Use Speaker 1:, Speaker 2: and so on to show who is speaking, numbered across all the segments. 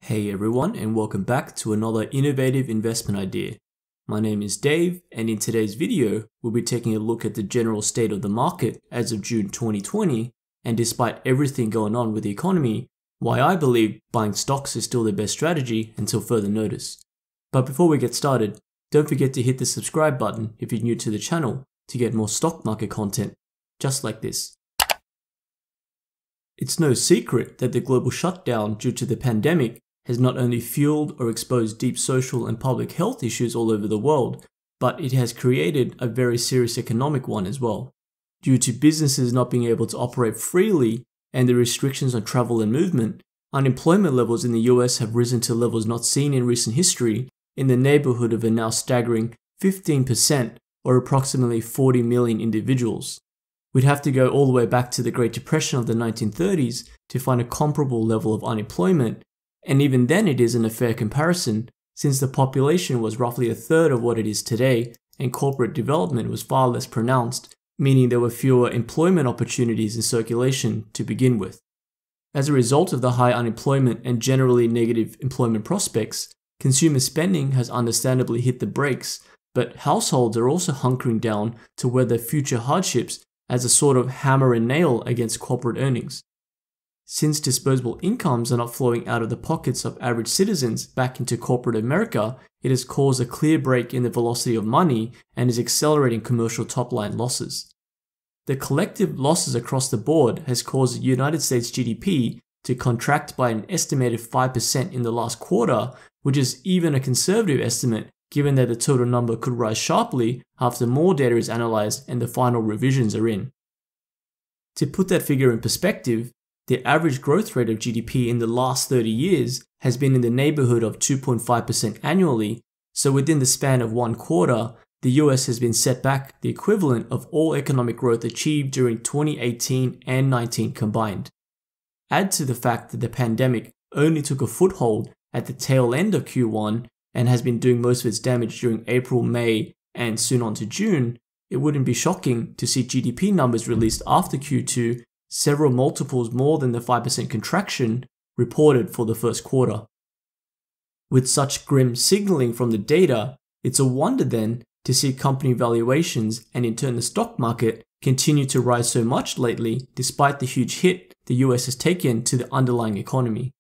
Speaker 1: Hey everyone, and welcome back to another innovative investment idea. My name is Dave, and in today's video, we'll be taking a look at the general state of the market as of June 2020, and despite everything going on with the economy, why I believe buying stocks is still the best strategy until further notice. But before we get started, don't forget to hit the subscribe button if you're new to the channel to get more stock market content just like this. It's no secret that the global shutdown due to the pandemic has not only fueled or exposed deep social and public health issues all over the world, but it has created a very serious economic one as well. Due to businesses not being able to operate freely and the restrictions on travel and movement, unemployment levels in the US have risen to levels not seen in recent history, in the neighborhood of a now staggering 15%, or approximately 40 million individuals. We'd have to go all the way back to the Great Depression of the 1930s to find a comparable level of unemployment, and even then it isn't a fair comparison, since the population was roughly a third of what it is today, and corporate development was far less pronounced, meaning there were fewer employment opportunities in circulation to begin with. As a result of the high unemployment and generally negative employment prospects, consumer spending has understandably hit the brakes, but households are also hunkering down to weather future hardships as a sort of hammer and nail against corporate earnings. Since disposable incomes are not flowing out of the pockets of average citizens back into corporate America, it has caused a clear break in the velocity of money and is accelerating commercial top-line losses. The collective losses across the board has caused the United States GDP to contract by an estimated 5% in the last quarter, which is even a conservative estimate given that the total number could rise sharply after more data is analyzed and the final revisions are in. To put that figure in perspective, the average growth rate of GDP in the last 30 years has been in the neighborhood of 2.5% annually, so within the span of one quarter, the US has been set back the equivalent of all economic growth achieved during 2018 and 19 combined. Add to the fact that the pandemic only took a foothold at the tail end of Q1 and has been doing most of its damage during April, May, and soon on to June, it wouldn't be shocking to see GDP numbers released after Q2 several multiples more than the 5% contraction reported for the first quarter. With such grim signaling from the data, it's a wonder then to see company valuations and in turn the stock market continue to rise so much lately despite the huge hit the US has taken to the underlying economy.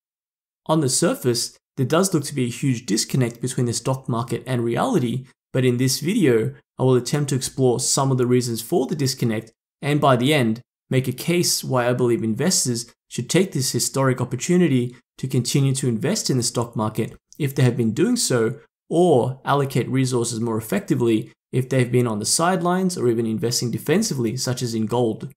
Speaker 1: On the surface, there does look to be a huge disconnect between the stock market and reality, but in this video, I will attempt to explore some of the reasons for the disconnect and by the end, make a case why I believe investors should take this historic opportunity to continue to invest in the stock market if they have been doing so, or allocate resources more effectively if they've been on the sidelines or even investing defensively, such as in gold.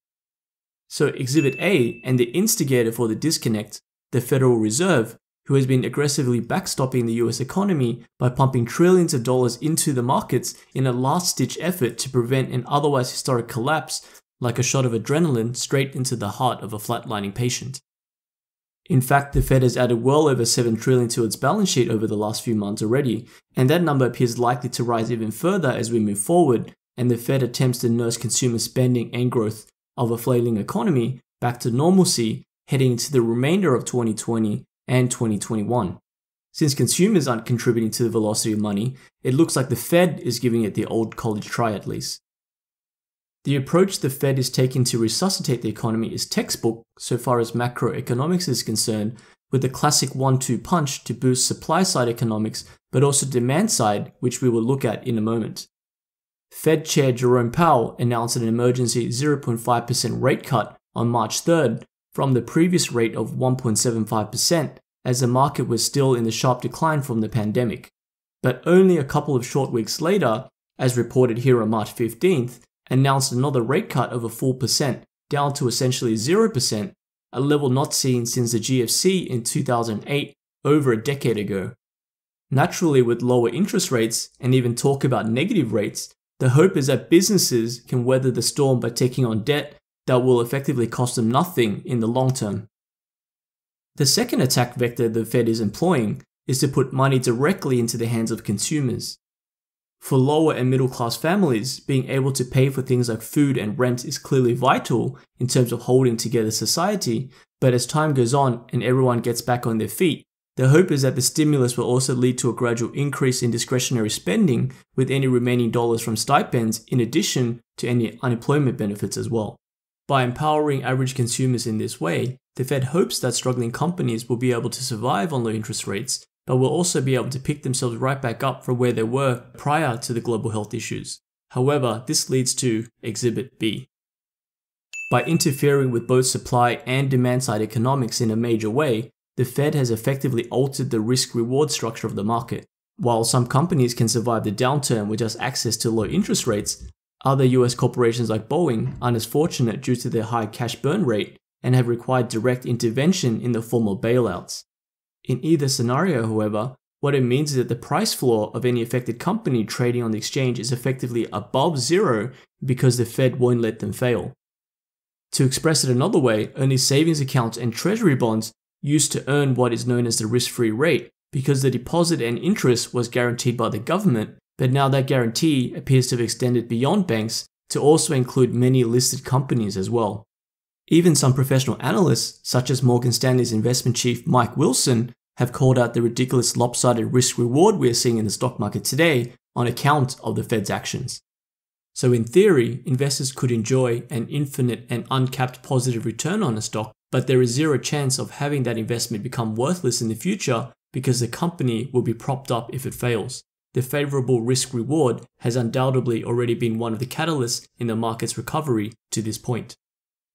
Speaker 1: So Exhibit A and the instigator for the disconnect, the Federal Reserve, who has been aggressively backstopping the US economy by pumping trillions of dollars into the markets in a last-ditch effort to prevent an otherwise historic collapse, like a shot of adrenaline straight into the heart of a flatlining patient. In fact, the Fed has added well over $7 trillion to its balance sheet over the last few months already, and that number appears likely to rise even further as we move forward, and the Fed attempts to nurse consumer spending and growth of a flailing economy back to normalcy heading into the remainder of 2020 and 2021. Since consumers aren't contributing to the velocity of money, it looks like the Fed is giving it the old college try at least. The approach the Fed is taking to resuscitate the economy is textbook so far as macroeconomics is concerned, with the classic 1-2 punch to boost supply-side economics but also demand-side, which we will look at in a moment. Fed Chair Jerome Powell announced an emergency 0.5% rate cut on March 3rd from the previous rate of 1.75% as the market was still in the sharp decline from the pandemic. But only a couple of short weeks later, as reported here on March 15th, announced another rate cut of a full percent, down to essentially 0%, a level not seen since the GFC in 2008, over a decade ago. Naturally, with lower interest rates and even talk about negative rates, the hope is that businesses can weather the storm by taking on debt that will effectively cost them nothing in the long term. The second attack vector the Fed is employing is to put money directly into the hands of consumers. For lower and middle class families, being able to pay for things like food and rent is clearly vital in terms of holding together society, but as time goes on and everyone gets back on their feet, The hope is that the stimulus will also lead to a gradual increase in discretionary spending, with any remaining dollars from stipends in addition to any unemployment benefits as well. By empowering average consumers in this way, the Fed hopes that struggling companies will be able to survive on low interest rates, but will also be able to pick themselves right back up from where they were prior to the global health issues. However, this leads to Exhibit B. By interfering with both supply and demand side economics in a major way, the Fed has effectively altered the risk-reward structure of the market. While some companies can survive the downturn with just access to low interest rates, other US corporations like Boeing aren't as fortunate due to their high cash burn rate and have required direct intervention in the form of bailouts. In either scenario, however, what it means is that the price floor of any affected company trading on the exchange is effectively above zero because the Fed won't let them fail. To express it another way, only savings accounts and treasury bonds used to earn what is known as the risk-free rate because the deposit and interest was guaranteed by the government, but now that guarantee appears to have extended beyond banks to also include many listed companies as well. Even some professional analysts, such as Morgan Stanley's investment chief Mike Wilson, have called out the ridiculous lopsided risk-reward we are seeing in the stock market today on account of the Fed's actions. So in theory, investors could enjoy an infinite and uncapped positive return on a stock, but there is zero chance of having that investment become worthless in the future because the company will be propped up if it fails. The favorable risk-reward has undoubtedly already been one of the catalysts in the market's recovery to this point.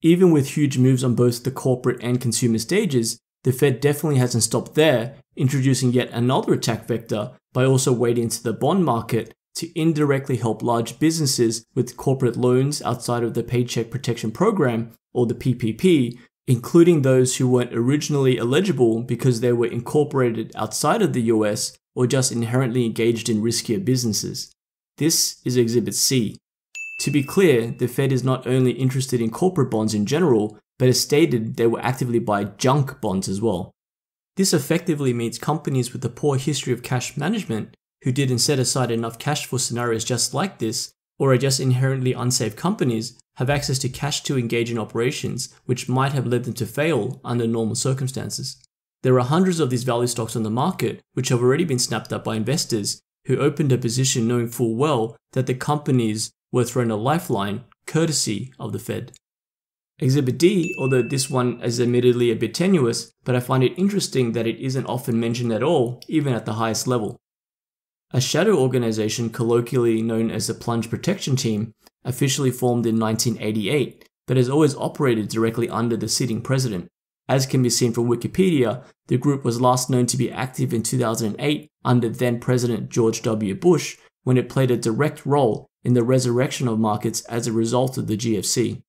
Speaker 1: Even with huge moves on both the corporate and consumer stages, the Fed definitely hasn't stopped there, introducing yet another attack vector by also wading into the bond market to indirectly help large businesses with corporate loans outside of the Paycheck Protection Program, or the PPP, including those who weren't originally eligible because they were incorporated outside of the US or just inherently engaged in riskier businesses. This is Exhibit C. To be clear, the Fed is not only interested in corporate bonds in general, but has stated they will actively buy junk bonds as well. This effectively means companies with a poor history of cash management who didn't set aside enough cash for scenarios just like this, or are just inherently unsafe companies, have access to cash to engage in operations which might have led them to fail under normal circumstances. There are hundreds of these value stocks on the market which have already been snapped up by investors who opened a position knowing full well that the companies were thrown a lifeline courtesy of the Fed. Exhibit D, although this one is admittedly a bit tenuous, but I find it interesting that it isn't often mentioned at all, even at the highest level. A shadow organization colloquially known as the Plunge Protection Team officially formed in 1988, but has always operated directly under the sitting president. As can be seen from Wikipedia, the group was last known to be active in 2008 under then-President George W. Bush, when it played a direct role in the resurrection of markets as a result of the GFC.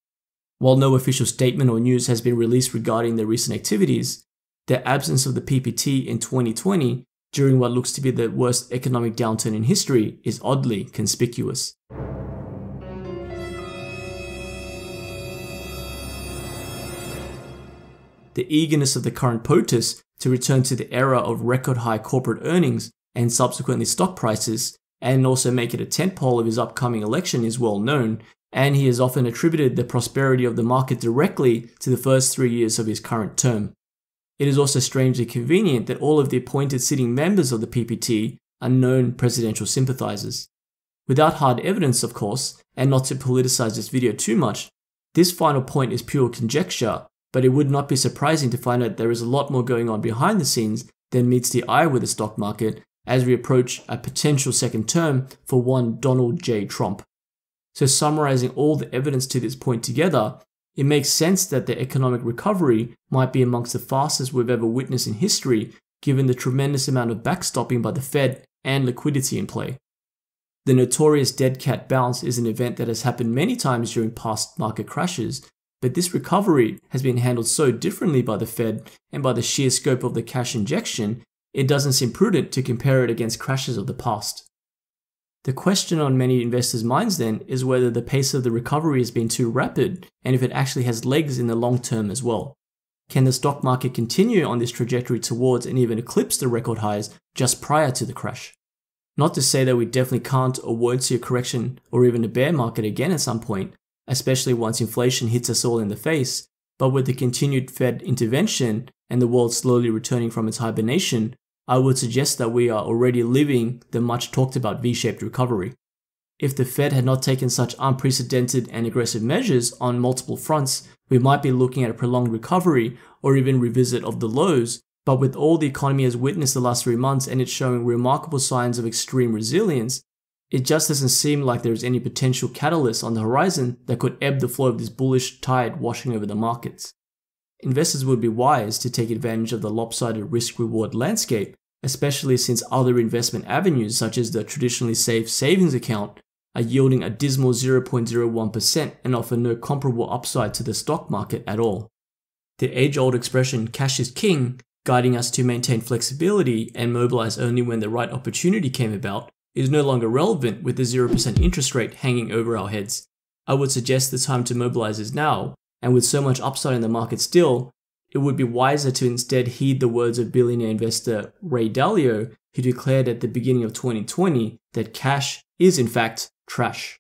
Speaker 1: While no official statement or news has been released regarding their recent activities, the absence of the PPT in 2020 during what looks to be the worst economic downturn in history is oddly conspicuous. The eagerness of the current POTUS to return to the era of record high corporate earnings and subsequently stock prices, and also make it a tentpole of his upcoming election is well known, and he has often attributed the prosperity of the market directly to the first 3 years of his current term. It is also strangely convenient that all of the appointed sitting members of the PPT are known presidential sympathizers. Without hard evidence, of course, and not to politicize this video too much, this final point is pure conjecture, but it would not be surprising to find out there is a lot more going on behind the scenes than meets the eye with the stock market as we approach a potential second term for one Donald J. Trump. So summarizing all the evidence to this point together, it makes sense that the economic recovery might be amongst the fastest we've ever witnessed in history, given the tremendous amount of backstopping by the Fed and liquidity in play. The notorious dead cat bounce is an event that has happened many times during past market crashes, but this recovery has been handled so differently by the Fed and by the sheer scope of the cash injection, it doesn't seem prudent to compare it against crashes of the past. The question on many investors' minds then is whether the pace of the recovery has been too rapid and if it actually has legs in the long term as well. Can the stock market continue on this trajectory towards and even eclipse the record highs just prior to the crash? Not to say that we definitely can't or won't see a correction or even a bear market again at some point, especially once inflation hits us all in the face, but with the continued Fed intervention and the world slowly returning from its hibernation, I would suggest that we are already living the much talked about V-shaped recovery. If the Fed had not taken such unprecedented and aggressive measures on multiple fronts, we might be looking at a prolonged recovery or even revisit of the lows. But with all the economy has witnessed the last 3 months and it's showing remarkable signs of extreme resilience, it just doesn't seem like there is any potential catalyst on the horizon that could ebb the flow of this bullish tide washing over the markets. Investors would be wise to take advantage of the lopsided risk-reward landscape, especially since other investment avenues such as the traditionally safe savings account are yielding a dismal 0.01% and offer no comparable upside to the stock market at all. The age-old expression "cash is king," guiding us to maintain flexibility and mobilize only when the right opportunity came about, is no longer relevant with the 0% interest rate hanging over our heads. I would suggest the time to mobilize is now, and with so much upside in the market still, it would be wiser to instead heed the words of billionaire investor Ray Dalio, who declared at the beginning of 2020 that cash is in fact trash.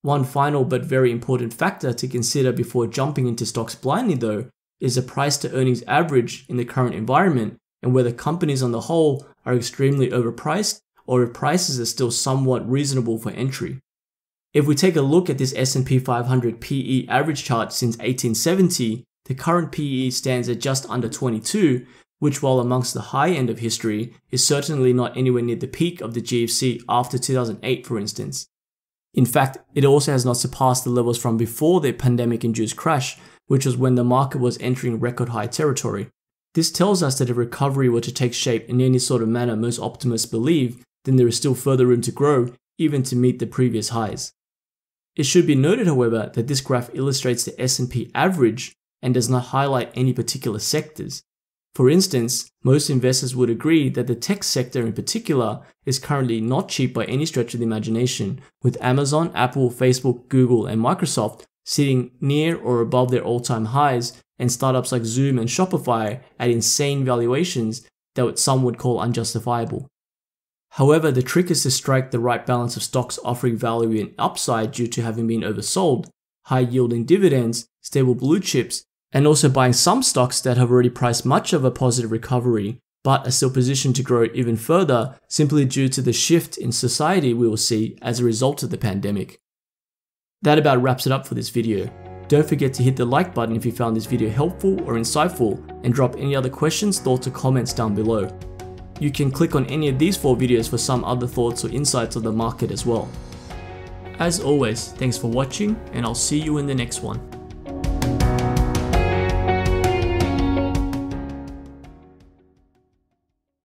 Speaker 1: One final but very important factor to consider before jumping into stocks blindly though is the price to earnings average in the current environment and whether companies on the whole are extremely overpriced or if prices are still somewhat reasonable for entry. If we take a look at this S&P 500 PE average chart since 1870, the current PE stands at just under 22, which while amongst the high end of history, is certainly not anywhere near the peak of the GFC after 2008 for instance. In fact, it also has not surpassed the levels from before the pandemic-induced crash, which was when the market was entering record high territory. This tells us that if recovery were to take shape in any sort of manner most optimists believe, then there is still further room to grow, even to meet the previous highs. It should be noted, however, that this graph illustrates the S&P average and does not highlight any particular sectors. For instance, most investors would agree that the tech sector in particular is currently not cheap by any stretch of the imagination, with Amazon, Apple, Facebook, Google, and Microsoft sitting near or above their all-time highs, and startups like Zoom and Shopify at insane valuations that some would call unjustifiable. However, the trick is to strike the right balance of stocks offering value and upside due to having been oversold, high-yielding dividends, stable blue chips, and also buying some stocks that have already priced much of a positive recovery, but are still positioned to grow even further simply due to the shift in society we will see as a result of the pandemic. That about wraps it up for this video. Don't forget to hit the like button if you found this video helpful or insightful, and drop any other questions, thoughts, or comments down below. You can click on any of these 4 videos for some other thoughts or insights of the market as well. As always, thanks for watching, and I'll see you in the next one.